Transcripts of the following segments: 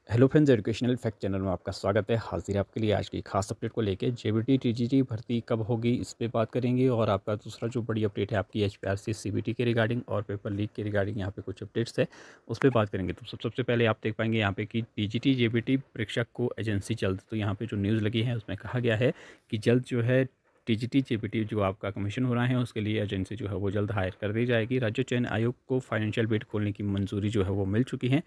Hello friends, educational fact channel में आपका स्वागत है। हाजिर आपके लिए आज की खास अपडेट को लेके जेबीटी टीजीटी भर्ती कब होगी इस पे बात करेंगे। और आपका दूसरा जो बड़ी अपडेट है आपकी एचपीआरसी सीबीटी के रिगार्डिंग और पेपर लीक के रिगार्डिंग यहाँ पे कुछ अपडेट्स है, उस पर बात करेंगे। तो सबसे पहले आप देख पाएंगे यहाँ पे कि टीजीटी जेबीटी परीक्षा को एजेंसी जल्द, तो यहाँ पे जो न्यूज़ लगी है उसमें कहा गया है कि जल्द जो है टीजीटी जेबीटी जो आपका कमीशन हो रहा है उसके लिए एजेंसी जो है वो जल्द हायर कर दी जाएगी। राज्य चयन आयोग को फाइनेंशियल बिड खोलने की मंजूरी जो है वो मिल चुकी है।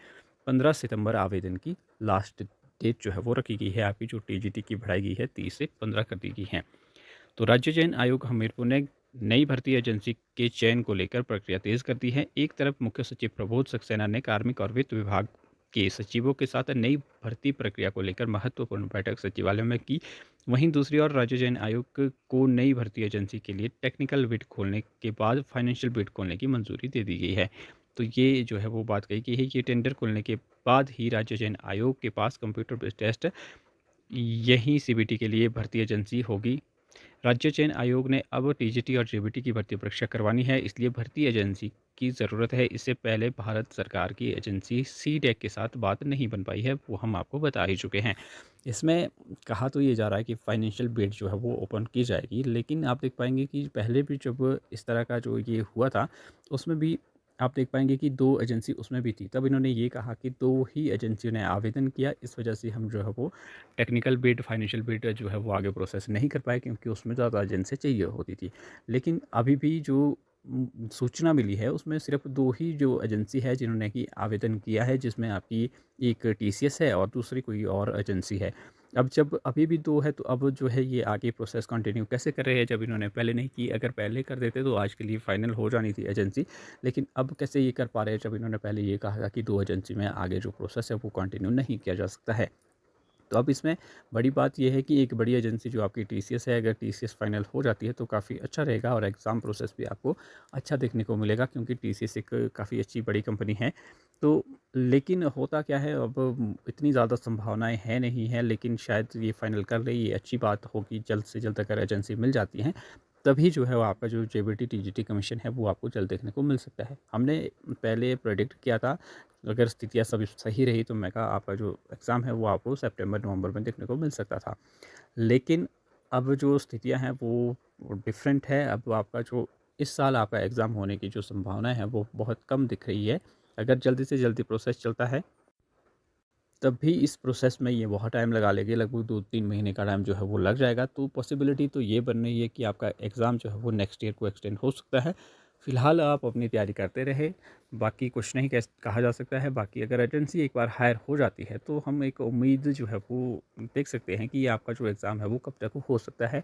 15 सितंबर आवेदन की लास्ट डेट जो है वो रखी गई है। आपकी जो टीजीटी की बढ़ाई गई है 30 से 15 कर दी गई है। तो राज्य चयन आयोग हमीरपुर ने नई भर्ती एजेंसी के चयन को लेकर प्रक्रिया तेज कर दी है। एक तरफ मुख्य सचिव प्रबोध सक्सेना ने कार्मिक और वित्त विभाग के सचिवों के साथ नई भर्ती प्रक्रिया को लेकर महत्वपूर्ण बैठक सचिवालय में की, वहीं दूसरी ओर राज्य चयन आयोग को नई भर्ती एजेंसी के लिए टेक्निकल बिड खोलने के बाद फाइनेंशियल बिड खोलने की मंजूरी दे दी गई है। तो ये जो है वो बात कही गई है कि टेंडर खुलने के बाद ही राज्य चयन आयोग के पास कंप्यूटर बेस्ड टेस्ट यही सीबीटी के लिए भर्ती एजेंसी होगी। राज्य चयन आयोग ने अब टीजीटी और जेबीटी की भर्ती परीक्षा करवानी है, इसलिए भर्ती एजेंसी की ज़रूरत है। इससे पहले भारत सरकार की एजेंसी सीडेक के साथ बात नहीं बन पाई है, वो हम आपको बता ही चुके हैं। इसमें कहा तो ये जा रहा है कि फाइनेंशियल बिड जो है वो ओपन की जाएगी, लेकिन आप देख पाएंगे कि पहले भी जब इस तरह का जो ये हुआ था उसमें भी आप देख पाएंगे कि 2 एजेंसी उसमें भी थी। तब इन्होंने ये कहा कि 2 ही एजेंसियों ने आवेदन किया, इस वजह से हम जो है वो टेक्निकल बिड, फाइनेंशियल बिड जो है वो आगे प्रोसेस नहीं कर पाए, क्योंकि उसमें ज़्यादा एजेंसी चाहिए होती थी। लेकिन अभी भी जो सूचना मिली है उसमें सिर्फ 2 ही जो एजेंसी है जिन्होंने कि आवेदन किया है, जिसमें आपकी एक टीसीएस है और दूसरी कोई और एजेंसी है। अब जब अभी भी 2 है तो अब जो है ये आगे प्रोसेस कंटिन्यू कैसे कर रहे हैं, जब इन्होंने पहले नहीं की। अगर पहले कर देते तो आज के लिए फाइनल हो जानी थी एजेंसी, लेकिन अब कैसे ये कर पा रहे हैं जब इन्होंने पहले ये कहा था कि 2 एजेंसी में आगे जो प्रोसेस है वो कंटिन्यू नहीं किया जा सकता है। तो अब इसमें बड़ी बात ये है कि एक बड़ी एजेंसी जो आपकी टीसीएस है, अगर टीसीएस फाइनल हो जाती है तो काफ़ी अच्छा रहेगा और एग्ज़ाम प्रोसेस भी आपको अच्छा देखने को मिलेगा, क्योंकि टीसीएस एक काफ़ी अच्छी बड़ी कंपनी है। तो लेकिन होता क्या है, अब इतनी ज़्यादा संभावनाएं है नहीं है, लेकिन शायद ये फाइनल कर ले, ये अच्छी बात होगी। जल्द से जल्द अगर एजेंसी मिल जाती है तभी जो है वो आपका जो जेबीटी टीजीटी कमीशन है वो आपको जल्द देखने को मिल सकता है। हमने पहले प्रेडिक्ट किया था, अगर स्थितियाँ सभी सही रही तो मैं कहा आपका जो एग्ज़ाम है वो आपको सितंबर नवंबर में देखने को मिल सकता था। लेकिन अब जो स्थितियाँ हैं वो डिफरेंट है। अब आपका जो इस साल आपका एग्ज़ाम होने की जो संभावना है वो बहुत कम दिख रही है। अगर जल्दी से जल्दी प्रोसेस चलता है तब भी इस प्रोसेस में ये बहुत टाइम लगा लेगी, लगभग 2-3 महीने का टाइम जो है वो लग जाएगा। तो पॉसिबिलिटी तो ये बन रही है कि आपका एग्ज़ाम जो है वो नेक्स्ट ईयर को एक्सटेंड हो सकता है। फ़िलहाल आप अपनी तैयारी करते रहे, बाकी कुछ नहीं कहा जा सकता है। बाकी अगर एजेंसी एक बार हायर हो जाती है तो हम एक उम्मीद जो है वो देख सकते हैं कि ये आपका जो एग्ज़ाम है वो कब तक हो सकता है।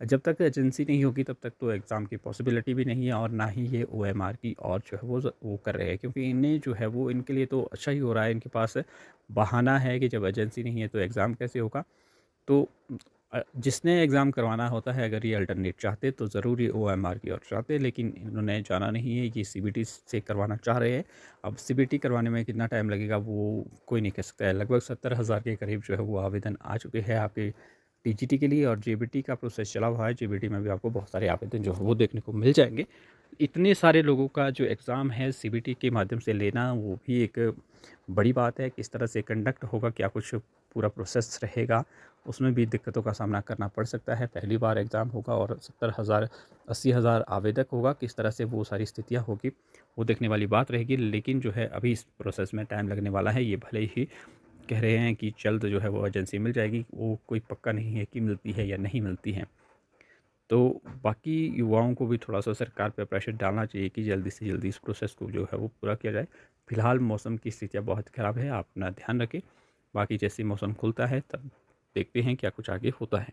जब तक एजेंसी नहीं होगी तब तक तो एग्ज़ाम की पॉसिबिलिटी भी नहीं है, और ना ही ये ओएमआर की और जो है वो कर रहे हैं, क्योंकि इन्हें जो है वो इनके लिए तो अच्छा ही हो रहा है। इनके पास बहाना है कि जब एजेंसी नहीं है तो एग्ज़ाम कैसे होगा। तो जिसने एग्ज़ाम करवाना होता है, अगर ये अल्टरनेट चाहते तो ज़रूर ये ओएमआर की ओर चाहते, लेकिन इन्होंने जाना नहीं है, ये सीबीटी से करवाना चाह रहे हैं। अब सीबीटी करवाने में कितना टाइम लगेगा वो कोई नहीं कह सकता है। लगभग 70,000 के करीब जो है वो आवेदन आ चुके हैं आपके टीजीटी के लिए, और जेबीटी का प्रोसेस चला हुआ है। जेबीटी में भी आपको बहुत सारे आवेदन जो है वो देखने को मिल जाएंगे। इतने सारे लोगों का जो एग्ज़ाम है सीबीटी के माध्यम से लेना, वो भी एक बड़ी बात है। किस तरह से कंडक्ट होगा, क्या कुछ पूरा प्रोसेस रहेगा, उसमें भी दिक्कतों का सामना करना पड़ सकता है। पहली बार एग्ज़ाम होगा और 70,000 80,000 आवेदक होगा, किस तरह से वो सारी स्थितियाँ होगी वो देखने वाली बात रहेगी। लेकिन जो है अभी इस प्रोसेस में टाइम लगने वाला है। ये भले ही कह रहे हैं कि जल्द जो है वो एजेंसी मिल जाएगी, वो कोई पक्का नहीं है कि मिलती है या नहीं मिलती है। तो बाकी युवाओं को भी थोड़ा-सा सरकार पे प्रेशर डालना चाहिए कि जल्दी से जल्दी इस प्रोसेस को जो है वो पूरा किया जाए। फिलहाल मौसम की स्थितियाँ बहुत ख़राब है, आप अपना ध्यान रखें। बाकी जैसे ही मौसम खुलता है तब देखते हैं क्या कुछ आगे होता है।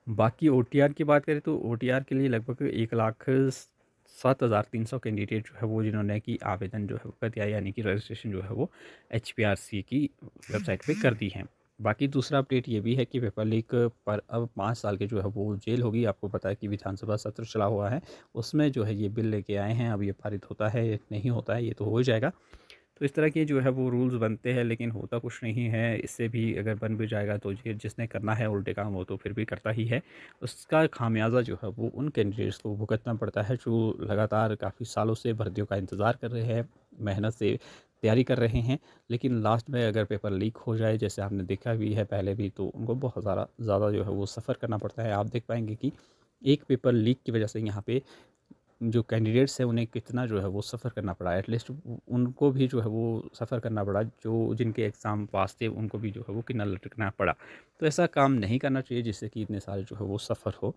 बाकी ओटीआर की बात करें तो ओटीआर के लिए लगभग 1,07,300 कैंडिडेट जो है वो जिन्होंने कि आवेदन जो है वो कर दिया, यानी कि रजिस्ट्रेशन जो है वो एचपीआरसी की वेबसाइट पे कर दी है। बाकी दूसरा अपडेट ये भी है कि पेपर लीक पर अब 5 साल के जो है वो जेल होगी। आपको पता है कि विधानसभा सत्र चला हुआ है, उसमें जो है ये बिल लेके आए हैं। अब ये पारित होता है या नहीं होता है, ये तो हो ही जाएगा। तो इस तरह के जो है वो रूल्स बनते हैं, लेकिन होता कुछ नहीं है। इससे भी अगर बन भी जाएगा तो ये जिसने करना है उल्टे काम वो तो फिर भी करता ही है। उसका खामियाज़ा जो है वो उन कैंडिडेट्स को भुगतना पड़ता है जो लगातार काफ़ी सालों से भर्तियों का इंतज़ार कर रहे हैं, मेहनत से तैयारी कर रहे हैं, लेकिन लास्ट में अगर पेपर लीक हो जाए, जैसे आपने देखा भी है पहले भी, तो उनको बहुत ज़्यादा जो है वो सफ़र करना पड़ता है। आप देख पाएँगे कि एक पेपर लीक की वजह से यहाँ पे जो कैंडिडेट्स हैं उन्हें कितना जो है वो सफ़र करना पड़ा। एटलीस्ट उनको भी जो है वो सफ़र करना पड़ा, जो जिनके एग्ज़ाम पास थे उनको भी जो है वो कितना लटकना पड़ा। तो ऐसा काम नहीं करना चाहिए जिससे कि इतने सारे जो है वो सफ़र हो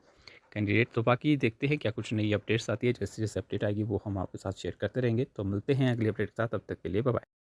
कैंडिडेट। तो बाकी देखते हैं क्या कुछ नई अपडेट्स आती है, जैसे-जैसे अपडेट आएगी वो हम आपके साथ शेयर करते रहेंगे। तो मिलते हैं अगली अपडेट के साथ, तब तक के लिए बाय बाय।